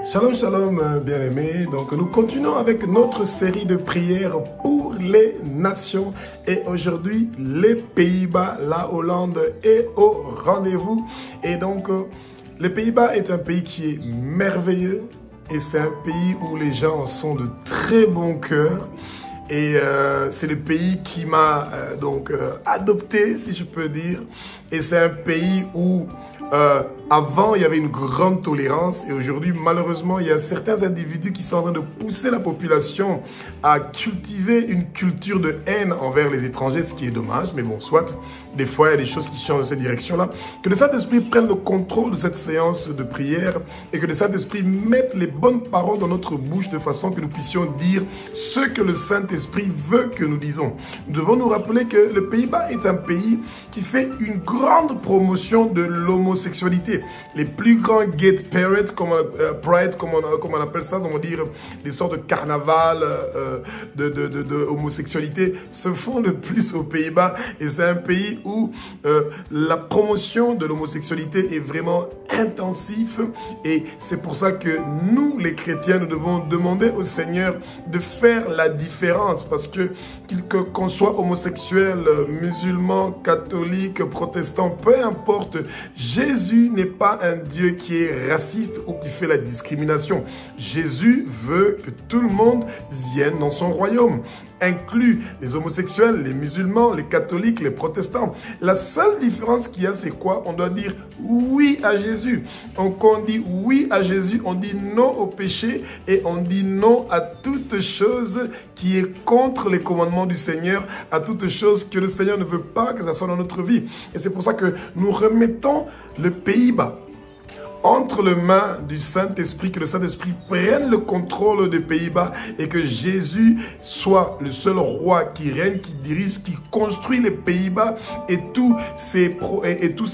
Shalom, shalom, bien-aimés. Donc, nous continuons avec notre série de prières pour les nations. Et aujourd'hui, les Pays-Bas, la Hollande est au rendez-vous. Et donc, les Pays-Bas est un pays qui est merveilleux. Et c'est un pays où les gens sont de très bon cœur. Et c'est le pays qui m'a adopté, si je peux dire. Et c'est un pays où avant, il y avait une grande tolérance et aujourd'hui, malheureusement, il y a certains individus qui sont en train de pousser la population à cultiver une culture de haine envers les étrangers, ce qui est dommage, mais bon, soit, des fois, il y a des choses qui changent dans cette direction-là. Que le Saint-Esprit prenne le contrôle de cette séance de prière et que le Saint-Esprit mette les bonnes paroles dans notre bouche de façon que nous puissions dire ce que le Saint-Esprit veut que nous disons. Nous devons nous rappeler que le Pays-Bas est un pays qui fait une grande promotion de l'homosexualité. Les plus grands gay parades, pride, comme on appelle ça, on va dire des sortes de carnaval de homosexualité, se font le plus aux Pays-Bas. Et c'est un pays où la promotion de l'homosexualité est vraiment intensive. Et c'est pour ça que nous, les chrétiens, nous devons demander au Seigneur de faire la différence. Parce que qu'on soit homosexuel, musulman, catholique, protestant, peu importe, Jésus n'est pas un Dieu qui est raciste ou qui fait la discrimination. Jésus veut que tout le monde vienne dans son royaume, inclut les homosexuels, les musulmans, les catholiques, les protestants. La seule différence qu'il y a, c'est quoi? On doit dire oui à Jésus. Quand on dit oui à Jésus, on dit non au péché et on dit non à toute chose qui est contre les commandements du Seigneur, à toute chose que le Seigneur ne veut pas que ça soit dans notre vie. Et c'est pour ça que nous remettons le Pays-Bas entre les mains du Saint-Esprit, que le Saint-Esprit prenne le contrôle des Pays-Bas et que Jésus soit le seul roi qui règne, qui dirige, qui construit les Pays-Bas et tous ces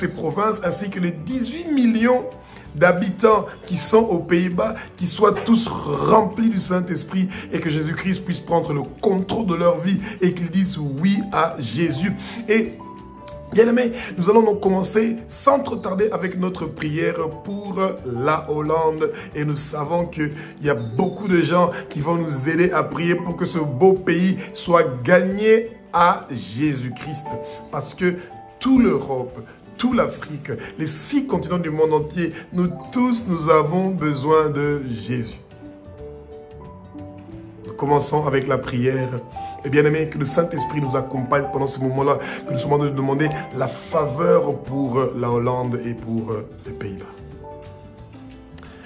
provinces, ainsi que les 18 millions d'habitants qui sont aux Pays-Bas, qui soient tous remplis du Saint-Esprit et que Jésus-Christ puisse prendre le contrôle de leur vie et qu'ils disent oui à Jésus. Et bien-aimés, nous allons donc commencer sans trop tarder avec notre prière pour la Hollande. Et nous savons qu'il y a beaucoup de gens qui vont nous aider à prier pour que ce beau pays soit gagné à Jésus-Christ. Parce que toute l'Europe, toute l'Afrique, les 6 continents du monde entier, nous tous, nous avons besoin de Jésus. Nous commençons avec la prière. Et bien aimé, que le Saint-Esprit nous accompagne pendant ce moment-là, que nous sommes en train de demander la faveur pour la Hollande et pour les Pays-Bas.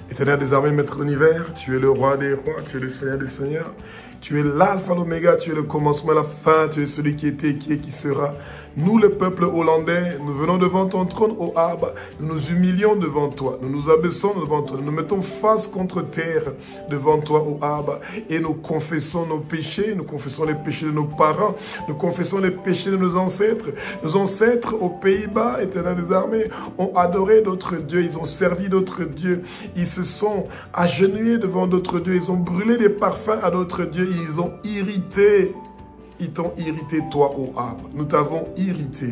Éternel des armées, Maître de l'univers, tu es le roi des rois, tu es le Seigneur des seigneurs, tu es l'alpha, l'oméga, tu es le commencement, la fin, tu es celui qui était, qui est, qui sera. Nous, le peuple hollandais, nous venons devant ton trône, ô Abba, nous nous humilions devant toi, nous nous abaissons devant toi, nous nous mettons face contre terre devant toi, ô Abba, et nous confessons nos péchés, nous confessons les péchés de nos parents, nous confessons les péchés de nos ancêtres. Nos ancêtres aux Pays-Bas, Éternel des armées, ont adoré d'autres dieux, ils ont servi d'autres dieux, ils se sont agenouillés devant d'autres dieux, ils ont brûlé des parfums à d'autres dieux, ils ont irrité. Ils t'ont irrité, toi, ô âme. Nous t'avons irrité.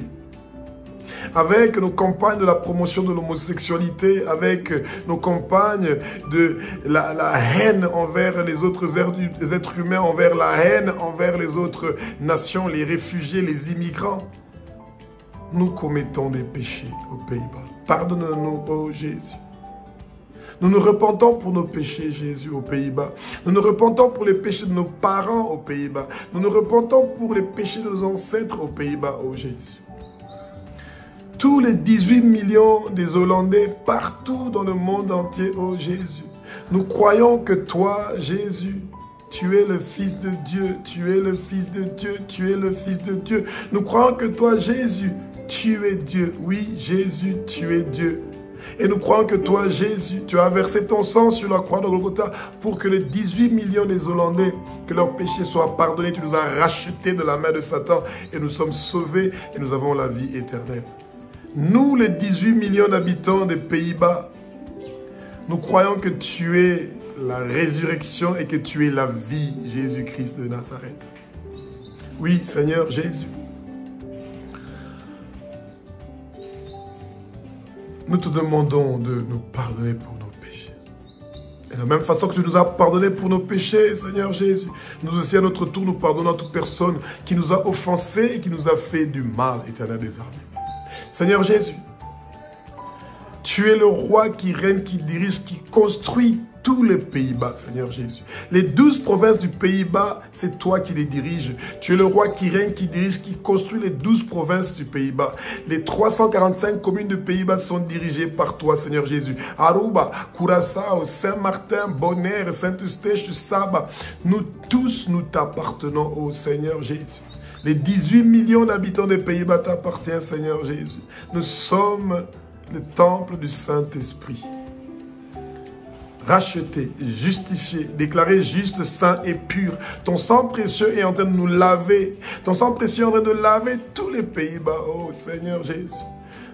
Avec nos campagnes de la promotion de l'homosexualité, avec nos campagnes de la haine envers les autres êtres humains, envers la haine envers les autres nations, les réfugiés, les immigrants, nous commettons des péchés aux Pays-Bas. Pardonne-nous, ô Jésus. Nous nous repentons pour nos péchés, Jésus, aux Pays-Bas. Nous nous repentons pour les péchés de nos parents aux Pays-Bas. Nous nous repentons pour les péchés de nos ancêtres aux Pays-Bas, ô Jésus. Tous les 18 millions des Hollandais partout dans le monde entier, ô Jésus. Nous croyons que toi, Jésus, tu es le Fils de Dieu, tu es le Fils de Dieu, tu es le Fils de Dieu. Nous croyons que toi, Jésus, tu es Dieu. Oui, Jésus, tu es Dieu. Et nous croyons que toi, Jésus, tu as versé ton sang sur la croix de Golgotha pour que les 18 millions des Hollandais, que leurs péchés soient pardonnés. Tu nous as rachetés de la main de Satan et nous sommes sauvés et nous avons la vie éternelle. Nous, les 18 millions d'habitants des Pays-Bas, nous croyons que tu es la résurrection et que tu es la vie, Jésus-Christ de Nazareth. Oui, Seigneur Jésus. Nous te demandons de nous pardonner pour nos péchés. De la même façon que tu nous as pardonné pour nos péchés, Seigneur Jésus, nous aussi à notre tour, nous pardonnons à toute personne qui nous a offensés et qui nous a fait du mal, Éternel des armées. Seigneur Jésus, tu es le roi qui règne, qui dirige, qui construit tous les Pays-Bas, Seigneur Jésus. Les 12 provinces du Pays-Bas, c'est toi qui les diriges. Tu es le roi qui règne, qui dirige, qui construit les 12 provinces du Pays-Bas. Les 345 communes du Pays-Bas sont dirigées par toi, Seigneur Jésus. Aruba, Curaçao, Saint-Martin, Bonaire, Saint-Eustache, Saba. Nous tous, nous t'appartenons, ô Seigneur Jésus. Les 18 millions d'habitants des Pays-Bas t'appartiennent, Seigneur Jésus. Nous sommes le temple du Saint-Esprit. Racheté, justifié, déclaré juste, saint et pur. Ton sang précieux est en train de nous laver. Ton sang précieux est en train de laver tous les Pays-Bas, oh Seigneur Jésus.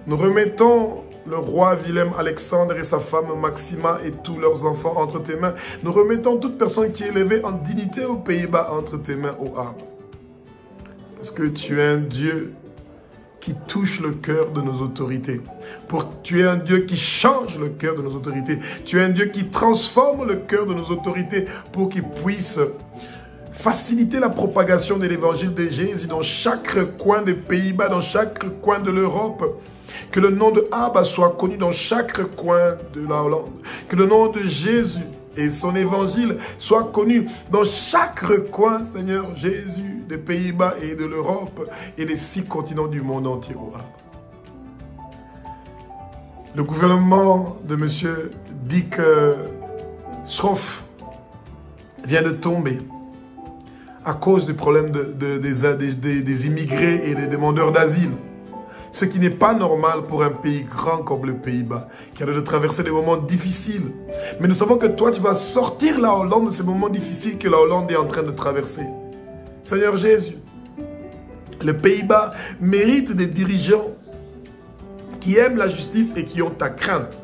Nous remettons le roi Willem-Alexandre et sa femme Maxima et tous leurs enfants entre tes mains. Nous remettons toute personne qui est élevée en dignité aux Pays-Bas entre tes mains, ô Abba. Parce que tu es un Dieu qui touche le cœur de nos autorités. Tu es un Dieu qui change le cœur de nos autorités. Tu es un Dieu qui transforme le cœur de nos autorités pour qu'ils puissent faciliter la propagation de l'évangile de Jésus dans chaque coin des Pays-Bas, dans chaque coin de l'Europe. Que le nom de Abba soit connu dans chaque coin de la Hollande. Que le nom de Jésus et son évangile soit connu dans chaque recoin, Seigneur Jésus, des Pays-Bas et de l'Europe et des 6 continents du monde entier. Le gouvernement de M. Dick Schroff vient de tomber à cause du problème des immigrés et des demandeurs d'asile. Ce qui n'est pas normal pour un pays grand comme le Pays-Bas, qui a de traverser des moments difficiles. Mais nous savons que toi, tu vas sortir la Hollande de ces moments difficiles que la Hollande est en train de traverser. Seigneur Jésus, le Pays-Bas mérite des dirigeants qui aiment la justice et qui ont ta crainte.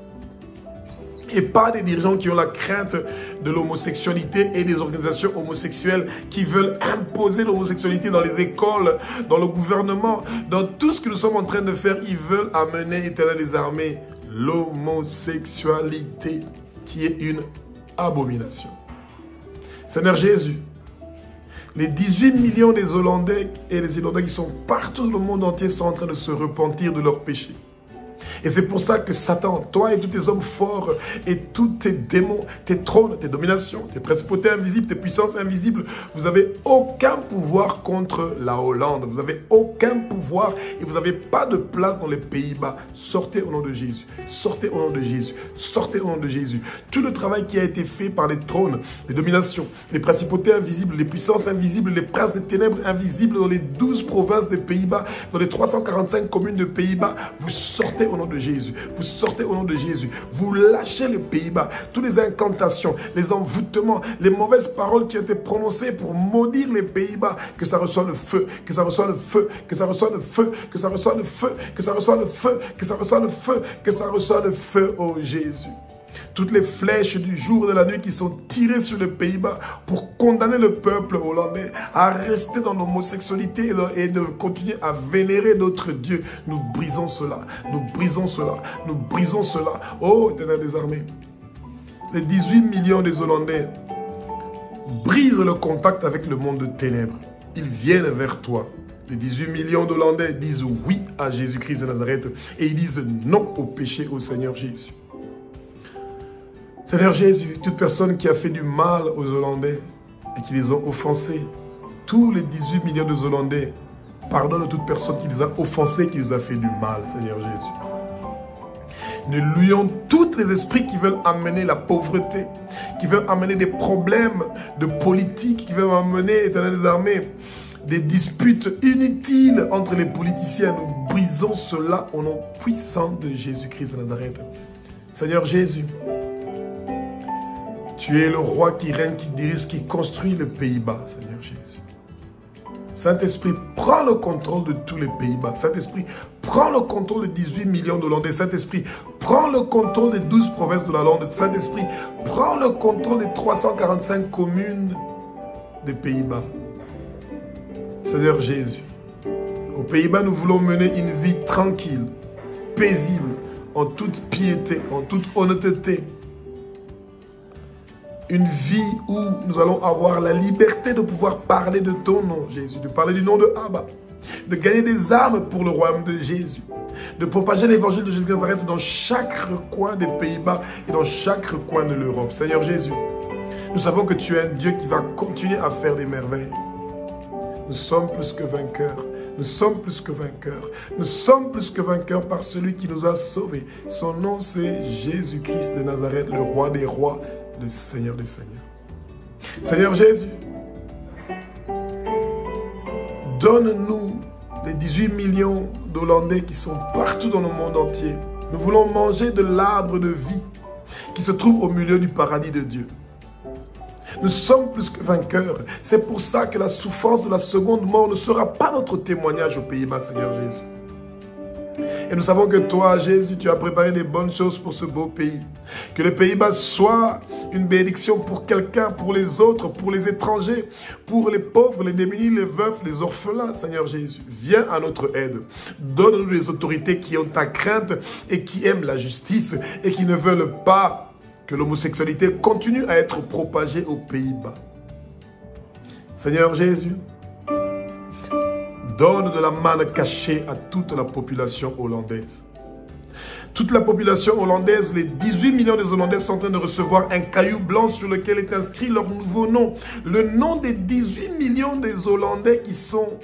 Et pas des dirigeants qui ont la crainte de l'homosexualité et des organisations homosexuelles qui veulent imposer l'homosexualité dans les écoles, dans le gouvernement, dans tout ce que nous sommes en train de faire. Ils veulent amener, Éternel des armées, l'homosexualité qui est une abomination. Seigneur Jésus, les 18 millions des Hollandais et des Irlandais qui sont partout dans le monde entier sont en train de se repentir de leurs péchés. Et c'est pour ça que Satan, toi et tous tes hommes forts et tous tes démons, tes trônes, tes dominations, tes principautés invisibles, tes puissances invisibles, vous n'avez aucun pouvoir contre la Hollande. Vous n'avez aucun pouvoir et vous n'avez pas de place dans les Pays-Bas. Sortez au nom de Jésus. Sortez au nom de Jésus. Sortez au nom de Jésus. Tout le travail qui a été fait par les trônes, les dominations, les principautés invisibles, les puissances invisibles, les princes des ténèbres invisibles dans les 12 provinces des Pays-Bas, dans les 345 communes de Pays-Bas, vous sortez au nom de Jésus. Vous sortez au nom de Jésus. Vous lâchez les Pays-Bas. Toutes les incantations, les envoûtements, les mauvaises paroles qui ont été prononcées pour maudire les Pays-Bas, que ça reçoit le feu, que ça reçoit le feu, que ça reçoit le feu, que ça reçoit le feu, que ça reçoit le feu, que ça reçoit le feu, que ça reçoit le feu, oh Jésus. Toutes les flèches du jour et de la nuit qui sont tirées sur les Pays-Bas pour condamner le peuple hollandais à rester dans l'homosexualité et de continuer à vénérer d'autres dieux. Nous brisons cela, nous brisons cela, nous brisons cela. Oh, Éternel des armées, les 18 millions des Hollandais brisent le contact avec le monde de ténèbres. Ils viennent vers toi. Les 18 millions d'Hollandais disent oui à Jésus-Christ de Nazareth et ils disent non au péché au Seigneur Jésus. Seigneur Jésus, toute personne qui a fait du mal aux Hollandais et qui les ont offensés, tous les 18 millions de Hollandais, pardonne à toute personne qui les a offensés, qui les a fait du mal, Seigneur Jésus. Nous lions tous les esprits qui veulent amener la pauvreté, qui veulent amener des problèmes de politique, qui veulent amener, Éternel des armées, des disputes inutiles entre les politiciens. Nous brisons cela au nom puissant de Jésus-Christ de Nazareth. Seigneur Jésus, tu es le roi qui règne, qui dirige, qui construit le Pays-Bas, Seigneur Jésus. Saint-Esprit, prends le contrôle de tous les Pays-Bas. Saint-Esprit, prends le contrôle des 18 millions d'Hollandais. Saint-Esprit, prends le contrôle des 12 provinces de la Hollande. Saint-Esprit, prends le contrôle des 345 communes des Pays-Bas. Seigneur Jésus, aux Pays-Bas, nous voulons mener une vie tranquille, paisible, en toute piété, en toute honnêteté. une vie où nous allons avoir la liberté de pouvoir parler de ton nom, Jésus, de parler du nom de Abba, de gagner des âmes pour le royaume de Jésus, de propager l'évangile de Jésus de Nazareth dans chaque coin des Pays-Bas et dans chaque coin de l'Europe. Seigneur Jésus, nous savons que tu es un Dieu qui va continuer à faire des merveilles. Nous sommes plus que vainqueurs. Nous sommes plus que vainqueurs. Nous sommes plus que vainqueurs par celui qui nous a sauvés. Son nom, c'est Jésus-Christ de Nazareth, le roi des rois, le Seigneur des seigneurs. Seigneur Jésus, donne-nous les 18 millions d'Hollandais qui sont partout dans le monde entier. Nous voulons manger de l'arbre de vie qui se trouve au milieu du paradis de Dieu. Nous sommes plus que vainqueurs. C'est pour ça que la souffrance de la seconde mort ne sera pas notre témoignage aux Pays-Bas, Seigneur Jésus. Et nous savons que toi, Jésus, tu as préparé des bonnes choses pour ce beau pays. Que les Pays-Bas soient une bénédiction pour quelqu'un, pour les autres, pour les étrangers, pour les pauvres, les démunis, les veufs, les orphelins, Seigneur Jésus. Viens à notre aide. Donne-nous les autorités qui ont ta crainte et qui aiment la justice et qui ne veulent pas que l'homosexualité continue à être propagée aux Pays-Bas. Seigneur Jésus, donne de la manne cachée à toute la population hollandaise. Toute la population hollandaise, les 18 millions des Hollandais sont en train de recevoir un caillou blanc sur lequel est inscrit leur nouveau nom. Le nom des 18 millions des Hollandais qui sont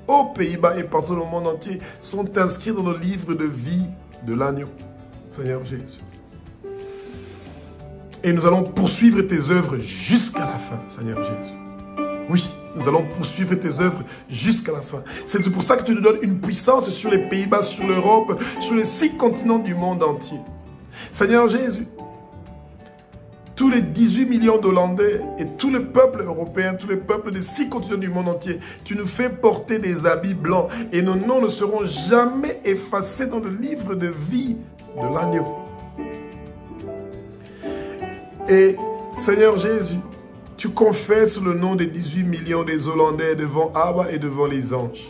aux Pays-Bas et partout dans le monde entier sont inscrits dans le livre de vie de l'agneau. Seigneur Jésus. Et nous allons poursuivre tes œuvres jusqu'à la fin, Seigneur Jésus. Oui, nous allons poursuivre tes œuvres jusqu'à la fin. C'est pour ça que tu nous donnes une puissance sur les Pays-Bas, sur l'Europe, sur les 6 continents du monde entier. Seigneur Jésus, tous les 18 millions d'Hollandais et tout le peuple européen, tous les peuples des 6 continents du monde entier, tu nous fais porter des habits blancs et nos noms ne seront jamais effacés dans le livre de vie de l'agneau. Et Seigneur Jésus, tu confesses le nom des 18 millions des Hollandais devant Abba et devant les anges.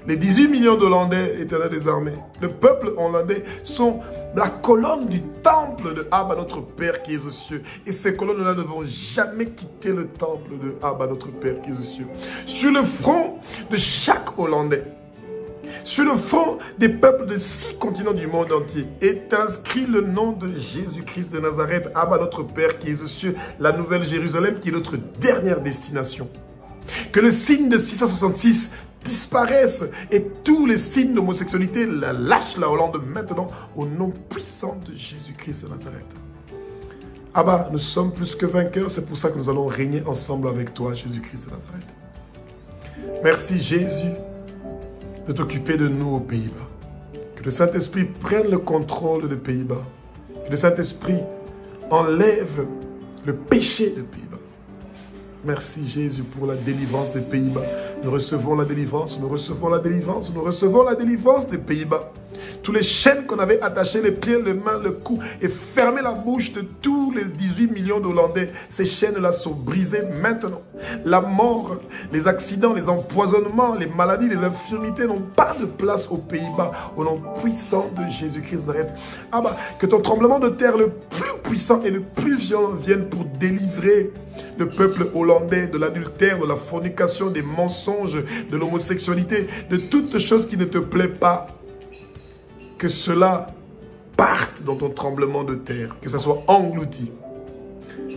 Les 18 millions d'Hollandais, éternel des armées, le peuple hollandais sont la colonne du temple de Abba, notre Père qui est aux cieux. Et ces colonnes-là ne vont jamais quitter le temple de Abba, notre Père qui est aux cieux. Sur le front de chaque Hollandais, sur le front des peuples de 6 continents du monde entier est inscrit le nom de Jésus-Christ de Nazareth, Abba notre Père qui est aux cieux, la nouvelle Jérusalem qui est notre dernière destination. Que le signe de 666 disparaisse et tous les signes d'homosexualité lâchent la Hollande maintenant au nom puissant de Jésus-Christ de Nazareth. Abba, nous sommes plus que vainqueurs, c'est pour ça que nous allons régner ensemble avec toi, Jésus-Christ de Nazareth. Merci Jésus de t'occuper de nous aux Pays-Bas. Que le Saint-Esprit prenne le contrôle des Pays-Bas. Que le Saint-Esprit enlève le péché des Pays-Bas. Merci Jésus pour la délivrance des Pays-Bas. Nous recevons la délivrance, nous recevons la délivrance, nous recevons la délivrance des Pays-Bas. Tous les chaînes qu'on avait attachées, les pieds, les mains, le cou, et fermé la bouche de tous les 18 millions d'Hollandais, ces chaînes-là sont brisées maintenant. La mort, les accidents, les empoisonnements, les maladies, les infirmités n'ont pas de place aux Pays-Bas, au nom puissant de Jésus-Christ de Nazareth. Ah bah, que ton tremblement de terre le plus puissant et le plus violent vienne pour délivrer le peuple hollandais de l'adultère, de la fornication, des mensonges, de l'homosexualité, de toutes choses qui ne te plaisent pas. Que cela parte dans ton tremblement de terre, que ça soit englouti.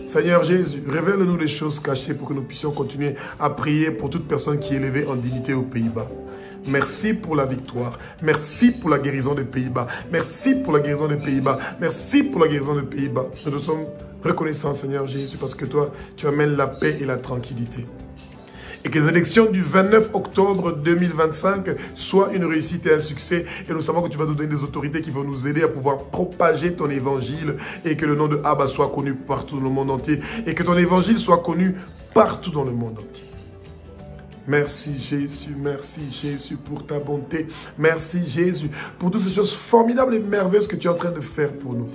Seigneur Jésus, révèle-nous les choses cachées pour que nous puissions continuer à prier pour toute personne qui est élevée en dignité aux Pays-Bas. Merci pour la victoire. Merci pour la guérison des Pays-Bas. Merci pour la guérison des Pays-Bas. Merci pour la guérison des Pays-Bas. Nous te sommes reconnaissants, Seigneur Jésus, parce que toi, tu amènes la paix et la tranquillité. Et que les élections du 29 octobre 2025 soient une réussite et un succès. Et nous savons que tu vas nous donner des autorités qui vont nous aider à pouvoir propager ton évangile. Et que le nom de Abba soit connu partout dans le monde entier. Et que ton évangile soit connu partout dans le monde entier. Merci Jésus pour ta bonté. Merci Jésus pour toutes ces choses formidables et merveilleuses que tu es en train de faire pour nous.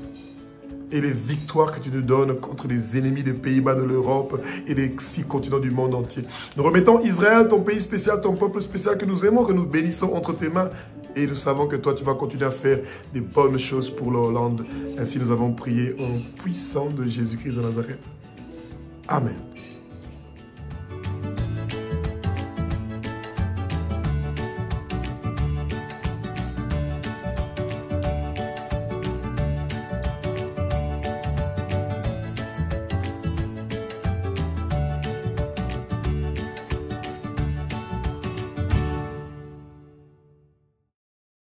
Et les victoires que tu nous donnes contre les ennemis des Pays-Bas, de l'Europe et des 6 continents du monde entier. Nous remettons Israël, ton pays spécial, ton peuple spécial que nous aimons, que nous bénissons entre tes mains. et nous savons que toi, tu vas continuer à faire des bonnes choses pour la Hollande. Ainsi, nous avons prié au puissant de Jésus-Christ de Nazareth. Amen.